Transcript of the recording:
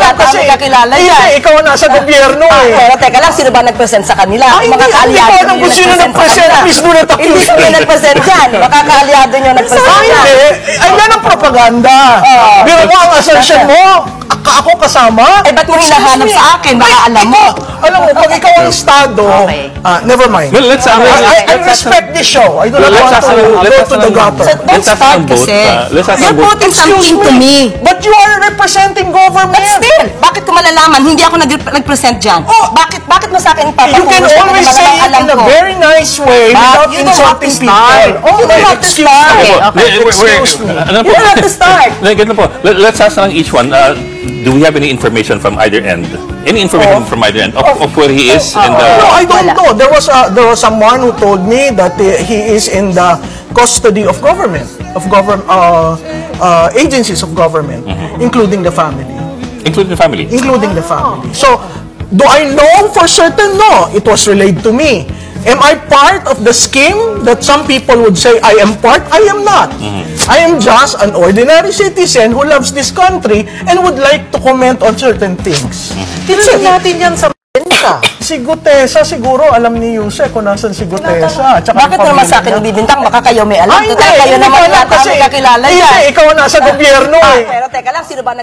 yata kasi kakilala yan. hindi, ikaw nasa gobyerno eh. Pero teka lang, sino ba nag-present sa kanila? Hindi, hindi ko alam kung sino nag-present. Please do not Hindi accuse sino me. nag-present dyan. Baka kaalyado nyo nag-present dyan. Hindi, ayan ang propaganda. Pero mo ang assertion mo, ako kasama. Eh, ba't mo hinahanap sa akin? Baka alam mo. Alam mo, pag ikaw ang estado, never mind. Well, let's I respect this show. I do not want to go to the gutter. So, don't start kasi. You're putting something to me. But you are representing government. But still, bakit ko malalaman? Hindi ako nag-present dyan. Bakit mo sa akin You can always say it in a very nice way without insulting people. You don't have to start. Excuse me. You don't have to start. Ganito po. Let's ask lang each one. Do we have any information from either end? Any information from either end of where he is in the... No, I don't know. There was someone who told me that he is in the custody of government, agencies of government, including the family. Including the family? Including the family. So, do I know for certain? No. It was relayed to me. Am I part of the scheme that some people would say I am part? I am not. I am just an ordinary citizen who loves this country and would like to comment on certain things. Tinanong natin yan sa Mensa. Si Gutesa siguro, alam ni Yuse kung nasan si Gutesa. Bakit naman sa akin ibibintang? Baka kayo may alam. Hindi, Total, kayo hindi naman ko alam yata kasi kakilala yan. hindi, ikaw nasa gobyerno eh. Pero teka lang, sino ba